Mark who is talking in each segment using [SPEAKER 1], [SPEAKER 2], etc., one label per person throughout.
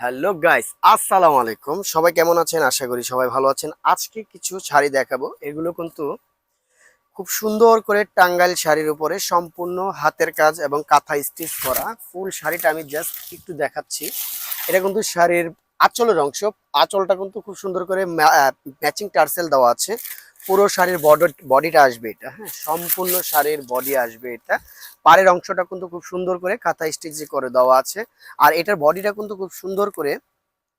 [SPEAKER 1] Hello guys, আসসালামু আলাইকুম। সবাই কেমন আছেন? আশা করি সবাই ভালো আছেন। আজকে কিছু শাড়ি দেখাবো। এগুলো কিন্তু খুব সুন্দর করে টাঙ্গাইল শাড়ির উপরে সম্পূর্ণ হাতের কাজ এবং কাঁথা স্টিচ করা ফুল শাড়িটা আমি জাস্ট একটু দেখাচ্ছি। এটা কিন্তু শাড়ির আঁচলের অংশ। আঁচলটা কিন্তু খুব সুন্দর করে ম্যাচিং টার্সেল দেওয়া আছে। পুরো শাড়ির বডিটা আসবে এটা, হ্যাঁ, সম্পূর্ণ শাড়ির বডি আসবে এটা। পাড়ের অংশটা কিন্তু খুব সুন্দর করে কাঁথা স্টিচ করে দেওয়া আছে। আর এটার বডিটা কিন্তু খুব সুন্দর করে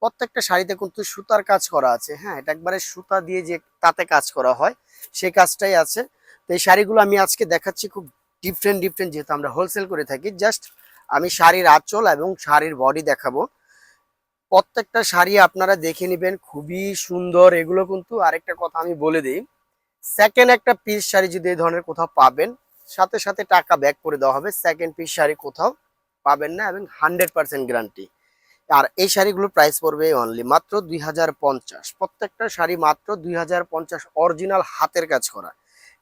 [SPEAKER 1] প্রত্যেকটা শাড়িতে কিন্তু সুতার কাজ করা আছে। হ্যাঁ, এটা একবারে সুতা দিয়ে যে তাতে কাজ করা হয় সেই কাজটাই আছে। তো এই শাড়িগুলো আমি আজকে দেখাচ্ছি খুব ডিফারেন্ট ডিফারেন্ট, যেহেতু আমরা হোলসেল করে থাকি। জাস্ট আমি শাড়ির আঁচল এবং শাড়ির বডি দেখাবো। প্রত্যেকটা শাড়ি আপনারা দেখে নেবেন, খুবই সুন্দর। এগুলো কিন্তু আরেকটা কথা আমি বলে দিই, সেকেন্ড একটা পিস শাড়ি যদি এই ধরনের কোথাও পাবেন, সাথে সাথে টাকা ব্যাক করে দেওয়া হবে। সেকেন্ড পিস শাড়ি কোথাও পাবেন না এবং 100% গ্যারান্টি। আর এই শাড়িগুলোর প্রাইস পড়বে অনলি মাত্র 2050। প্রত্যেকটা শাড়ি মাত্র 2050, অরিজিনাল হাতের কাজ করা।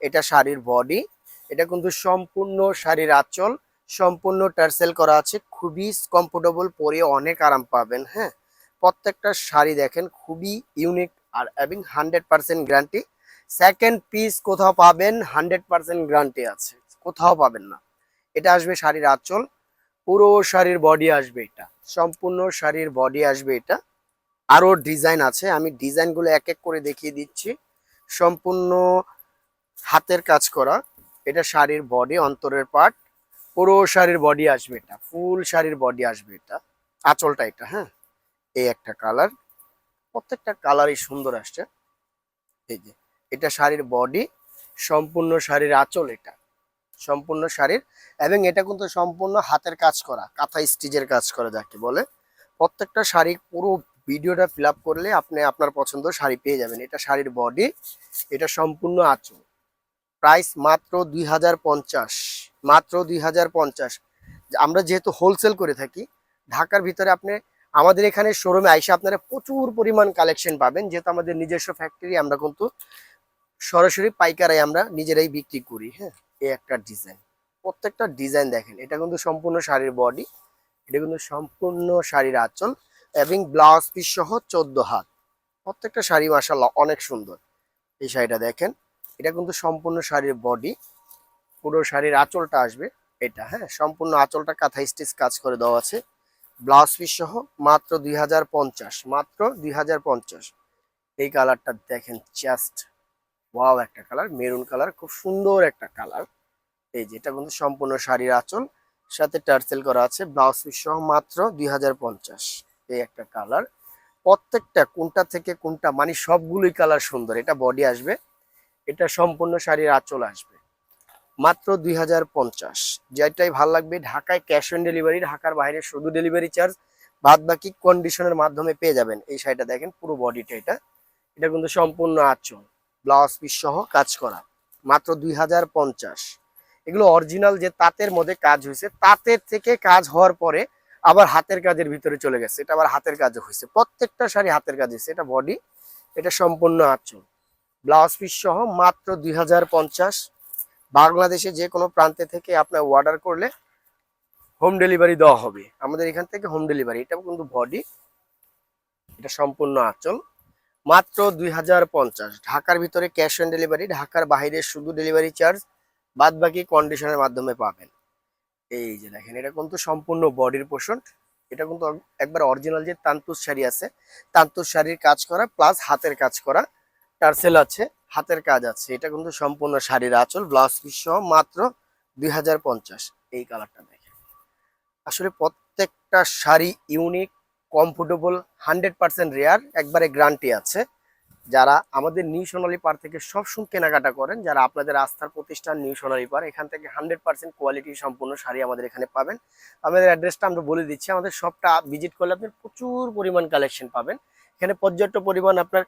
[SPEAKER 1] এটা শাড়ির বডি, এটা কিন্তু সম্পূর্ণ শাড়ির আঁচল, সম্পূর্ণ টার্সেল করা আছে। খুবই কমফোর্টেবল, পরে অনেক আরাম পাবেন। হ্যাঁ, প্রত্যেকটা শাড়ি দেখেন খুবই ইউনিক আর এবং 100% গ্যারান্টি। সেকেন্ড পিস কোথাও পাবেন 100% গ্যারান্টি আছে, কোথাও পাবেন না। এটা আসবে শাড়ির আঁচল, পুরো শাড়ির বডি আসবে এটা, সম্পূর্ণ শাড়ির বডি আসবে এটা। আরো ডিজাইন আছে, আমি ডিজাইনগুলো এক এক করে দেখিয়ে দিচ্ছি। সম্পূর্ণ হাতের কাজ করা, এটা শাড়ির বডি, অন্তরের পার্ট, পুরো শাড়ির বডি আসবে এটা, ফুল শাড়ির বডি আসবে এটা। আঁচলটা এটা, হ্যাঁ, এই একটা কালার। প্রত্যেকটা কালারই সুন্দর আসছে। এই যে এটা শাড়ির বডি, সম্পূর্ণ শাড়ির আঁচল এটা, সম্পূর্ণ শাড়ির। এবং এটা কিন্তু সম্পূর্ণ হাতের কাজ করা, কাঁথা স্টিচের কাজ করা যাকে বলে। প্রত্যেকটা শাড়ি পুরো ভিডিওটা ফিল আপ করলে আপনি আপনার পছন্দ শাড়ি পেয়ে যাবেন। এটা শাড়ির বডি, এটা সম্পূর্ণ আঁচল। প্রাইস মাত্র 2050, মাত্র 2050। আমরা যেহেতু হোলসেল করে থাকি ঢাকার ভিতরে, আপনি আমাদের এখানে শোরুমে আইসা আপনারা প্রচুর পরিমাণ কালেকশন পাবেন। যেহেতু আমাদের নিজস্ব ফ্যাক্টরি, আমরা কিন্তু সরাসরি পাইকারাই আমরা নিজেরাই বিক্রি করি। হ্যাঁ, এই একটা ডিজাইন, প্রত্যেকটা ডিজাইন দেখেন। এটা কিন্তু সম্পূর্ণ শাড়ির বডি, এটা কিন্তু সম্পূর্ণ শাড়ির আঁচল এবং ব্লাউজ পিস সহ 14 হাত। প্রত্যেকটা শাড়ি মাশাআল্লাহ অনেক সুন্দর। এই শাড়িটা দেখেন, এটা কিন্তু সম্পূর্ণ শাড়ির বডি, পুরো শাড়ির আঁচলটা আসবে এটা। হ্যাঁ, সম্পূর্ণ আঁচলটা কাঁথা স্টিচ কাজ করে দেওয়া আছে, ব্লাউজ পিস সহ। মাত্র 2050, মাত্র 2050। এই কালারটা দেখেন, জাস্ট ওয়াও একটা কালার, মেরুন কালার, খুব সুন্দর একটা কালার। এই যে এটা কিন্তু সম্পূর্ণ শাড়ির আঁচল, সাথে টার্সেল করা আছে, ব্লাউজ পিস সহ। মাত্র 2050। এই একটা কালার। প্রত্যেকটা কোনটা থেকে কোনটা মানে সবগুলোই কালার সুন্দর। এটা বডি আসবে, এটা সম্পূর্ণ শাড়ির আঁচল আসবে। মাত্র 2050। যেটাই ভাল লাগবে, ঢাকায় ক্যাশ অন ডেলিভারি, ঢাকার বাইরে শুধু ডেলিভারি চার্জ, বাদ বাকি কন্ডিশনের মাধ্যমে পেয়ে যাবেন। এই শাড়িটা দেখেন, পুরো বডিটা এটা, এটা কিন্তু সম্পূর্ণ আঁচল, ব্লাউজ পিস সহ কাজ করা। মাত্র 2050। এগুলো অরিজিনাল যে তাঁতের মধ্যে কাজ হয়েছে, তাঁতের থেকে কাজ হওয়ার পরে আবার হাতের কাজের ভিতরে চলে গেছে, এটা আবার হাতের কাজও হয়েছে। প্রত্যেকটা শাড়ি হাতের কাজ হয়েছে। এটা বডি, এটা সম্পূর্ণ আঁচল, ব্লাউজ পিস সহ। মাত্র 2050। বাংলাদেশে যে কোনো প্রান্তে থেকে আপনার অর্ডার করলে হোম ডেলিভারি দেওয়া হবে, আমাদের এখান থেকে হোম ডেলিভারি। এটা কিন্তু বডি, এটা সম্পূর্ণ আঁচল। মাত্র 2050। ঢাকার ভিতরে ক্যাশ অন ডেলিভারি, ঢাকার বাইরে শুধু ডেলিভারি চার্জ, বাদ বাকি কন্ডিশনের মাধ্যমে পাবেন। এই যে দেখেন, এটা কিন্তু সম্পূর্ণ বডির পোর্শন। এটা কিন্তু একবার অরিজিনাল যে তান্তুজ শাড়ি আছে, তান্তুজ শাড়ির কাজ করা প্লাস হাতের কাজ করা, টার্সেল আছে, হাতের কাজ আছে। এটা কিন্তু সম্পূর্ণ শাড়ির আঁচল, ব্লাউজ পিস সহ। মাত্র 2050। এই কালারটা দেখেন, আসলে প্রত্যেকটা শাড়ি ইউনিক, কমফোর্টেবল, 100% রেয়ার, একবারে গ্যারান্টি আছে। যারা আমাদের নিউ সোনালী পার থেকে সবসময় কেনাকাটা করেন, যারা আপনাদের আস্থার প্রতিষ্ঠান নিউ সোনালী পার, এখান থেকে 100% কোয়ালিটি সম্পূর্ণ শাড়ি আমাদের এখানে পাবেন। আমাদের অ্যাড্রেসটা আমরা বলে দিচ্ছি। আমাদের শপটা ভিজিট করলে আপনি প্রচুর পরিমাণ কালেকশন পাবেন। এখানে পর্যাপ্ত পরিমাণ আপনার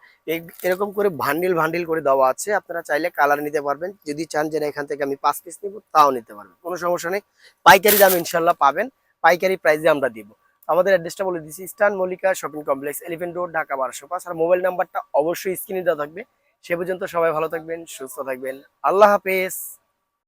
[SPEAKER 1] এরকম করে ভান্ডিল ভান্ডিল করে দেওয়া আছে। আপনারা চাইলে কালার নিতে পারবেন, যদি চান যে না এখান থেকে আমি 5 পিস নিব তাও নিতে পারবেন, কোনো সমস্যা নেই। পাইকারি দাম ইনশাল্লাহ পাবেন, পাইকারি প্রাইসে আমরা দিব। আমাদের অ্যাড্রেসটা বলে দিচ্ছি, eastern Mallika shopping complex, 11 road, Dhaka 1205। আর মোবাইল নাম্বারটা অবশ্যই স্ক্রিনে দেওয়া থাকবে। সে পর্যন্ত সবাই ভালো থাকবেন, সুস্থ থাকবেন। আল্লাহ হাফেজ।